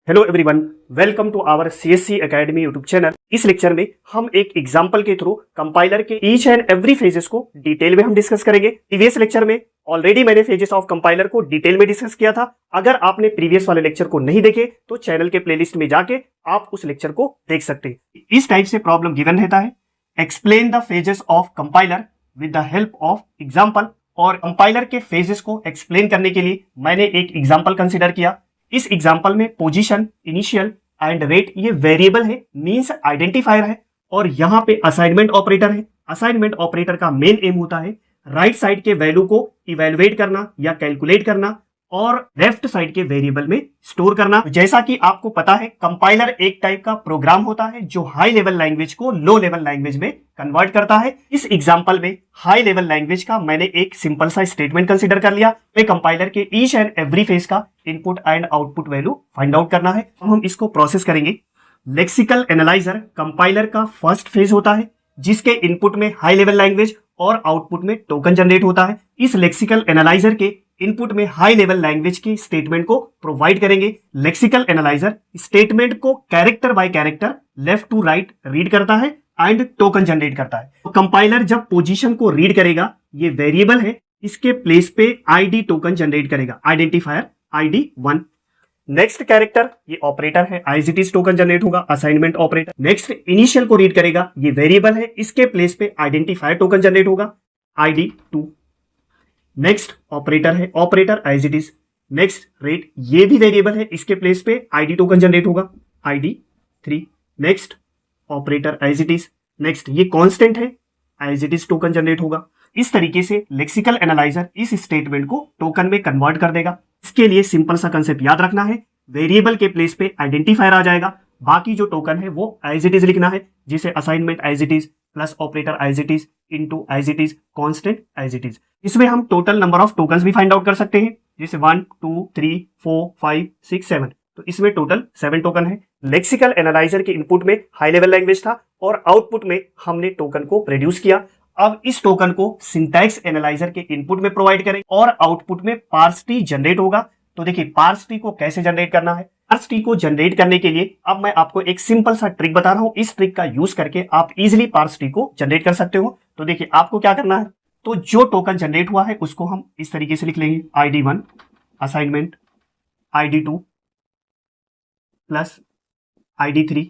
Hello everyone, welcome to our CSC academy YouTube channel. इस lecture में हम एक एग्जांपल के थ्रू कंपाइलर के ईच एंड एवरी फेजेस को डिटेल में हम डिस्कस करेंगे। प्रीवियस लेक्चर में ऑलरेडी मैंने फेजेस ऑफ कंपाइलर को डिटेल में डिस्कस किया था। अगर आपने प्रीवियस वाले लेक्चर को नहीं देखे तो चैनल के प्लेलिस्ट में जाके आप उस लेक्चर को देख सकते हैं। इस टाइप से प्रॉब्लम गिवन रहता है, explain the phases of compiler with the help of example. और कंपाइलर के फेजेस को एक्सप्लेन करने के लिए मैंने एक एग्जाम्पल कंसिडर किया। इस एग्जाम्पल में पोजीशन, इनिशियल एंड रेट ये वेरिएबल है, मींस आइडेंटिफायर है, और यहाँ पे असाइनमेंट ऑपरेटर है। असाइनमेंट ऑपरेटर का मेन एम होता है राइट साइड के वैल्यू को इवेलुएट करना या कैलकुलेट करना और लेफ्ट साइड के वेरिएबल में स्टोर करना। जैसा कि आपको पता है, कंपाइलर एक टाइप का प्रोग्राम होता है जो हाई लेवल लैंग्वेज को लो लेवल लैंग्वेज में कन्वर्ट करता है। इस एग्जांपल में हाई लेवल लैंग्वेज का मैंने एक सिंपल सा स्टेटमेंट कंसीडर कर लिया। कंपाइलर के ईच एंड एवरी फेज का input and output value find out करना है। अब हम इसको प्रोसेस करेंगे। लेक्सिकल एनालाइजर कंपाइलर का फर्स्ट फेज होता है जिसके इनपुट में हाई लेवल लैंग्वेज और आउटपुट में टोकन जनरेट होता है। इस लेक्सिकल एनालाइजर के इनपुट में हाई लेवल लैंग्वेज के स्टेटमेंट को प्रोवाइड करेंगे। लेक्सिकल एनालाइजर स्टेटमेंट को character by character left to right read करता है एंड टोकन जनरेट करता है। तो कंपाइलर जब पोजीशन को रीड करेगा, ये वेरिएबल है, इसके प्लेस पे आईडी टोकन जनरेट करेगा, आइडेंटिफायर आईडी 1। नेक्स्ट कैरेक्टर ये ऑपरेटर है, as it is token generate होगा, असाइनमेंट ऑपरेटर। नेक्स्ट इनिशियल को रीड करेगा, ये वेरिएबल है, इसके प्लेस पे आइडेंटिफायर टोकन जनरेट होगा, आईडी 2। नेक्स्ट ऑपरेटर है, operator as it is. Next rate ये भी वेरिएबल है, इसके प्लेस पे आईडी टोकन जनरेट होगा, ID 3। Next operator as it is. Next ये कांस्टेंट है, as it is token generate होगा। इस तरीके से लेक्सिकल एनालाइजर इस स्टेटमेंट को टोकन में कन्वर्ट कर देगा। इसके लिए सिंपल सा कंसेप्ट याद रखना है, वेरिएबल के प्लेस पे आइडेंटिफायर आ जाएगा, बाकी जो टोकन है वो एज इट इज लिखना है, जिसे assignment as it is plus operator as it is into as it is constant as it is. इसमें हम टोटल नंबर ऑफ टोकन्स भी फाइंड आउट कर सकते हैं, जैसे 1 2 3 4 5 6 7। तो इसमें टोटल 7 टोकन है। लेक्सिकल एनालाइजर के इनपुट में हाई लेवल लैंग्वेज था और आउटपुट में हमने टोकन को प्रोड्यूस किया। अब इस टोकन को सिंटैक्स एनालाइजर के इनपुट में प्रोवाइड करें और आउटपुट में पार्स ट्री जनरेट होगा। तो देखिए पार्स ट्री को कैसे जनरेट करना है। पार्स ट्री को जनरेट करने के लिए अब मैं आपको एक सिंपल सा ट्रिक बता रहा हूं। इस ट्रिक का यूज करके आप इजिली पार्स ट्री को जनरेट कर सकते हो। तो देखिए आपको क्या करना है, तो जो टोकन जनरेट हुआ है उसको हम इस तरीके से लिख लेंगे, ID 1 assignment, ID 2 plus ID 3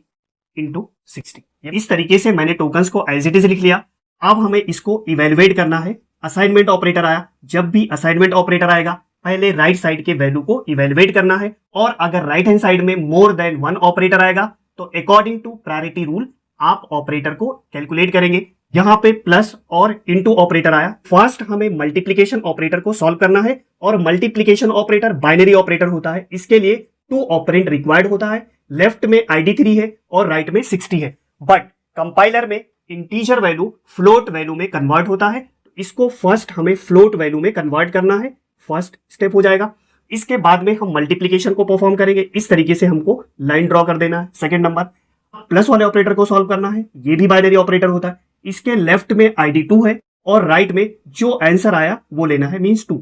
into 60। इस तरीके से मैंने टोकन्स को एज इट इज लिख लिया। अब हमें इसको इवेलुएट करना है। असाइनमेंट ऑपरेटर आया, जब भी असाइनमेंट ऑपरेटर आएगा पहले राइट साइड के वैल्यू को इवेलुएट करना है, और अगर राइट हैंड साइड में मोर देन 1 ऑपरेटर आएगा तो अकॉर्डिंग टू प्रायोरिटी रूल आप ऑपरेटर को कैलकुलेट करेंगे। यहां पे प्लस और इनटू ऑपरेटर आया, फर्स्ट हमें मल्टीप्लिकेशन ऑपरेटर को सॉल्व करना है, और मल्टीप्लिकेशन ऑपरेटर बाइनरी ऑपरेटर होता है, इसके लिए 2 ऑपरेंड रिक्वायर्ड होता है। लेफ्ट में आईडी 3 है और राइट में 60 है, बट कंपाइलर में इंटीजर वैल्यू फ्लोट वैल्यू में कन्वर्ट होता है। इसको फर्स्ट हमें फ्लोट वैल्यू में कन्वर्ट करना है, फर्स्ट स्टेप हो जाएगा। इसके बाद में हम मल्टीप्लिकेशन को परफॉर्म करेंगे। इस तरीके से हमको लाइन ड्रॉ कर देना है। सेकंड नंबर प्लस वाले ऑपरेटर को सॉल्व करना है, ये भी बाइनरी ऑपरेटर होता है, इसके लेफ्ट में आईडी 2 है और राइट में जो आंसर आया वो लेना है, मींस 2।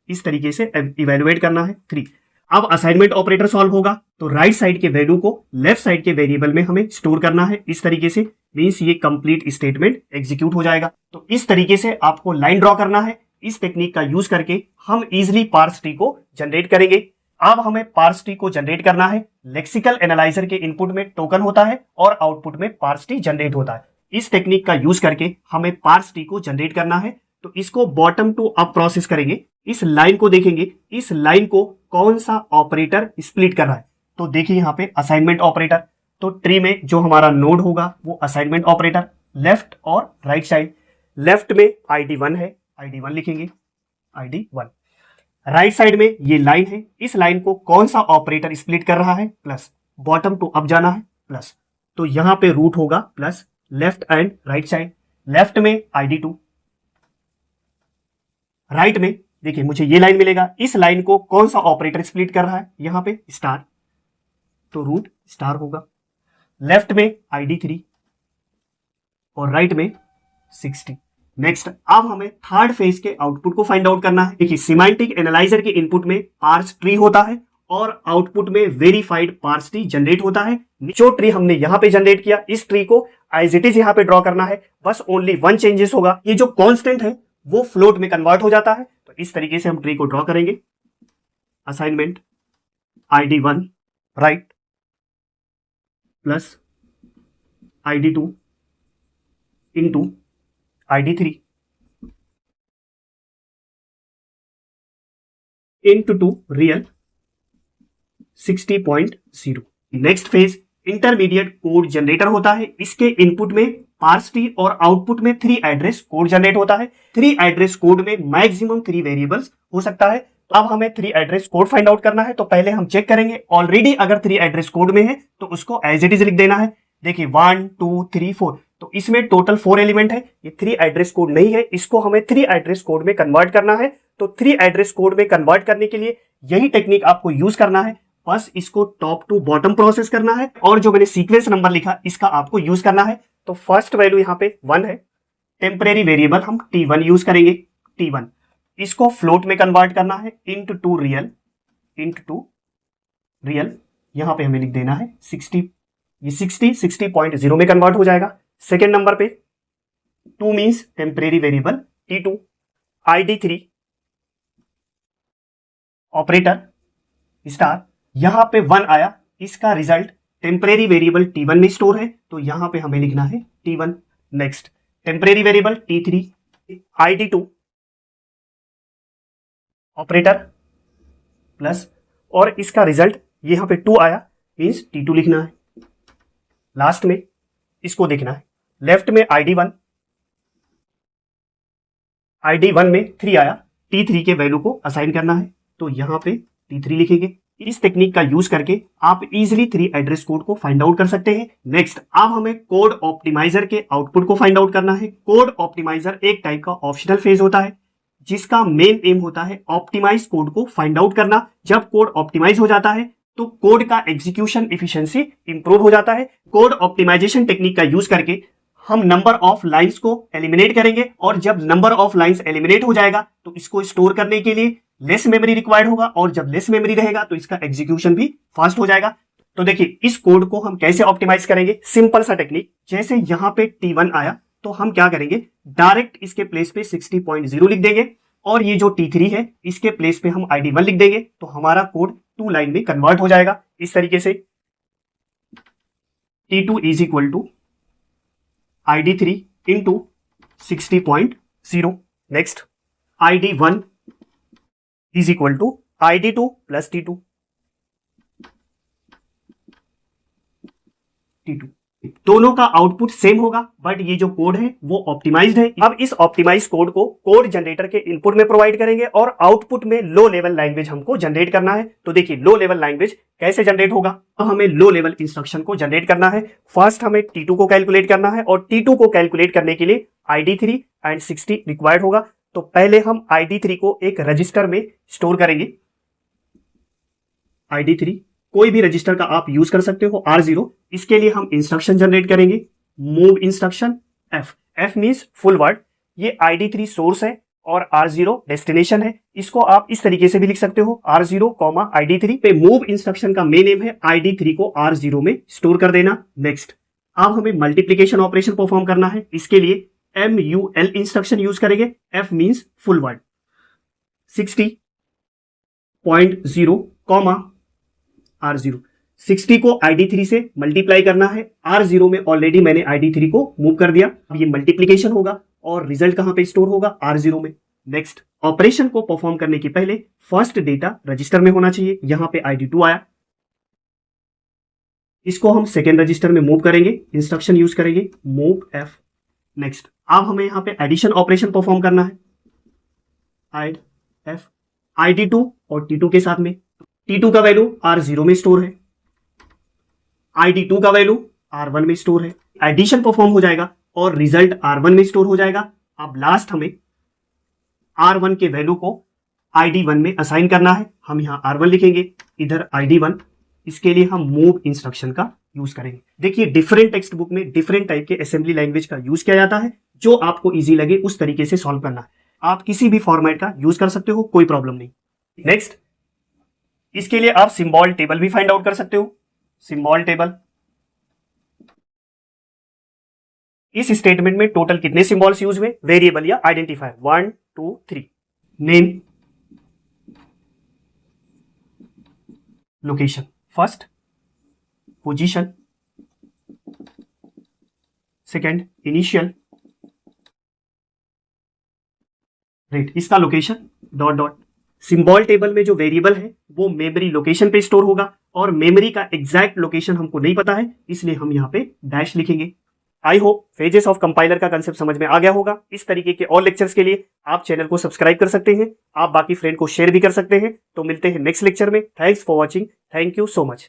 इस तरीके से इवेलुएट करना है 3। अब असाइनमेंट ऑपरेटर सॉल्व होगा तो राइट साइड के वैल्यू को लेफ्ट साइड के वेरिएबल में हमें स्टोर करना है, इस तरीके से, मींस ये कंप्लीट स्टेटमेंट एग्जीक्यूट हो जाएगा। तो इस तरीके से आपको लाइन ड्रॉ करना है। इस टेक्निक का यूज करके हम इजिली पार्स ट्री को जनरेट करेंगे। अब हमें पार्स ट्री को जनरेट करना है। लेक्सिकल एनालाइजर के इनपुट में टोकन होता है और आउटपुट में पार्स ट्री जनरेट होता है। इस टेक्निक का यूज करके हमें पार्स ट्री को जनरेट करना है। तो इसको बॉटम टू अप प्रोसेस करेंगे। इस लाइन को देखेंगे, इस लाइन को कौन सा ऑपरेटर स्प्लिट कर रहा है। तो देखिए यहाँ पे असाइनमेंट ऑपरेटर, तो ट्री में जो हमारा नोड होगा वो असाइनमेंट ऑपरेटर, लेफ्ट और राइट साइड। लेफ्ट में आईडी 1 है, आईडी 1 लिखेंगे, आईडी 1। राइट साइड में ये लाइन है, इस लाइन को कौन सा ऑपरेटर स्प्लिट कर रहा है, प्लस। बॉटम टू अप जाना है, प्लस। तो यहां पे रूट होगा plus, left and right side. Left में आईडी 2, राइट में देखिए मुझे ये लाइन मिलेगा, इस लाइन को कौन सा ऑपरेटर स्प्लिट कर रहा है, यहां पे स्टार, तो रूट स्टार होगा। लेफ्ट में आईडी 3 और राइट में 60। नेक्स्ट अब हमें थर्ड फेज के आउटपुट को फाइंड आउट करना है। देखिए सिमेंटिक एनालाइजर के इनपुट में पार्स ट्री होता है और आउटपुट में वेरीफाइड पार्स ट्री जनरेट होता है। जो ट्री हमने यहां पे जनरेट किया, इस ट्री को एज इट इज यहां पे ड्रॉ करना है, बस ओनली वन चेंजेस होगा, ये जो कांस्टेंट है वो फ्लोट में कन्वर्ट हो जाता है। तो इस तरीके से हम ट्री को ड्रॉ करेंगे। Assignment ID1 right plus ID2 into ID3 into 2 real 60.0। Next phase intermediate code generator होता है। इसके इनपुट में पार्स ट्री और आउटपुट में 3 एड्रेस कोड जनरेट होता है। 3 एड्रेस कोड में मैक्सिमम 3 वेरिएबल्स हो सकता है। तो अब हमें 3 एड्रेस कोड फाइंड आउट करना है। तो पहले हम चेक करेंगे, ऑलरेडी अगर 3 एड्रेस कोड में है तो उसको एज इट इज लिख देना है। देखिए 1 2 3 4, तो इसमें टोटल 4 एलिमेंट है। ये 3 एड्रेस कोड नहीं है, इसको हमें 3 एड्रेस कोड में कन्वर्ट करना है। तो 3 एड्रेस कोड में कन्वर्ट करने के लिए यही टेक्निक आपको यूज करना है। बस इसको टॉप टू बॉटम प्रोसेस करना है और जो मैंने सीक्वेंस नंबर लिखा इसका आपको यूज करना है। तो फर्स्ट वैल्यू यहाँ पे 1 है। टेम्परेरी वेरिएबल हम T1 यूज करेंगे। T1 इसको फ्लोट में कन्वर्ट करना है इंटू 2 रियल इंटू 2 रियल। यहां पे हमें लिख देना है 60। ये 60.0 में कन्वर्ट हो जाएगा। सेकेंड नंबर पे 2 means temporary variable T2 ID3 operator star, यहां पे 1 आया, इसका रिजल्ट टेम्परेरी वेरिएबल T1 में स्टोर है, तो यहां पे हमें लिखना है T1। Next temporary variable T3 ID2 operator plus, और इसका रिजल्ट यहां पे 2 आया, मीन्स T2 लिखना है। लास्ट में इसको देखना है, लेफ्ट में ID1 में 3 आया, T3 के वैल्यू को असाइन करना है, तो यहां पे T3 लिखेंगे। इस टेक्निक का यूज करके आप इजीली 3 एड्रेस कोड को फाइंड आउट कर सकते हैं। नेक्स्ट अब हमें कोड ऑप्टिमाइजर के आउटपुट को फाइंड आउट करना है। कोड ऑप्टिमाइजर एक टाइप का ऑप्शनल फेज होता है जिसका मेन एम होता है ऑप्टिमाइज कोड को फाइंड आउट करना। जब कोड ऑप्टिमाइज हो जाता है तो कोड का एग्जीक्यूशन एफिशिएंसी इंप्रूव हो जाता है। कोड ऑप्टिमाइजेशन टेक्निक का यूज करके हम नंबर ऑफ लाइंस को एलिमिनेट करेंगे, और जब नंबर ऑफ लाइंस एलिमिनेट हो जाएगा तो इसको स्टोर करने के लिए लेस मेमोरी रिक्वायर्ड होगा, और जब लेस मेमोरी रहेगा तो इसका एग्जीक्यूशन भी फास्ट हो जाएगा। तो देखिए इस कोड को हम कैसे ऑप्टिमाइज करेंगे। सिंपल सा टेक्निक, जैसे यहां पे T1 आया तो हम क्या करेंगे, डायरेक्ट इसके प्लेस पे 60.0 लिख देंगे, और ये जो T3 है इसके प्लेस पे हम ID1 लिख देंगे, तो हमारा कोड 2 लाइन में कन्वर्ट हो जाएगा। इस तरीके से T2 is equal to ID3 into 60.0। Next ID1 is equal to ID2 plus T2। दोनों का आउटपुट सेम होगा, बट ये जो कोड है वो ऑप्टिमाइज्ड है। अब इस ऑप्टिमाइज कोड को कोड जनरेटर के इनपुट में प्रोवाइड करेंगे, और आउटपुट में लो लेवल लैंग्वेज हमको जनरेट करना है। तो देखिए लो लेवल लैंग्वेज कैसे जनरेट होगा, तो हमें लो लेवल इंस्ट्रक्शन को जनरेट करना है। फर्स्ट हमें T2 को कैलकुलेट करना है, और T2 को कैलकुलेट करने के लिए ID3 एंड 60 रिक्वायर्ड होगा। तो पहले हम ID3 को एक रजिस्टर में स्टोर करेंगे। ID3 कोई भी रजिस्टर का आप यूज कर सकते हो, R0। इसके लिए हम इंस्ट्रक्शन जनरेट करेंगे, move instruction F means full word. ये ID3 सोर्स है और R0 डेस्टिनेशन है। इसको आप इस तरीके से भी लिख सकते हो, R0, ID3 पे मूव इंस्ट्रक्शन का मेन एम है ID3 को R0 में स्टोर कर देना। नेक्स्ट अब हमें मल्टीप्लीकेशन ऑपरेशन परफॉर्म करना है। इसके लिए MUL इंस्ट्रक्शन यूज करेंगे, F means full word. 60.0 R0, 60 को ID3 से मल्टीप्लाई करना है। R0 में ऑलरेडी मैंने ID3 को मूव कर दिया। अब ये मल्टीप्लीकेशन होगा और रिजल्ट कहां पे स्टोर होगा, R0 में। नेक्स्ट ऑपरेशन को परफॉर्म करने के पहले फर्स्ट डेटा रजिस्टर में होना चाहिए। यहां पे ID2 आया, इसको हम सेकेंड रजिस्टर में मूव करेंगे, इंस्ट्रक्शन यूज करेंगे मूव F। नेक्स्ट अब हमें यहां पे एडिशन ऑपरेशन परफॉर्म करना है, ऐड F ID2 और T2 के साथ में। T2 का वैल्यू R0 में स्टोर है, ID2 का वैल्यू R1 में स्टोर है। एडिशन परफॉर्म हो जाएगा और रिजल्ट R1 में स्टोर हो जाएगा। अब लास्ट हमें R1 के वैल्यू को ID1 में असाइन करना है। हम यहां R1 लिखेंगे, इधर ID1। इसके लिए हम मूव इंस्ट्रक्शन का यूज करेंगे। देखिए डिफरेंट टेक्स्ट बुक में डिफरेंट टाइप के असेंबली लैंग्वेज का यूज किया जाता है, जो आपको इजी लगे उस तरीके से सॉल्व करना है। आप किसी भी फॉर्मेट का यूज कर सकते हो, कोई प्रॉब्लम नहीं। नेक्स्ट इसके लिए आप सिंबल टेबल भी फाइंड आउट कर सकते हो। सिंबल टेबल, इस स्टेटमेंट में टोटल कितने सिंबल्स यूज हुए, वेरिएबल या identifier, 1 2 3। Name, location, first position, second initial rate, इसका location dot dot. Symbol table में जो वेरिएबल है वो मेमोरी लोकेशन पे स्टोर होगा और मेमोरी का एग्जैक्ट लोकेशन हमको नहीं पता है, इसलिए हम यहाँ पे डैश लिखेंगे। I hope phases of compiler का कंसेप्ट समझ में आ गया होगा। इस तरीके के और लेक्चर्स के लिए आप चैनल को सब्सक्राइब कर सकते हैं, आप बाकी फ्रेंड को शेयर भी कर सकते हैं। तो मिलते हैं नेक्स्ट लेक्चर में। Thanks for watching, thank you so much.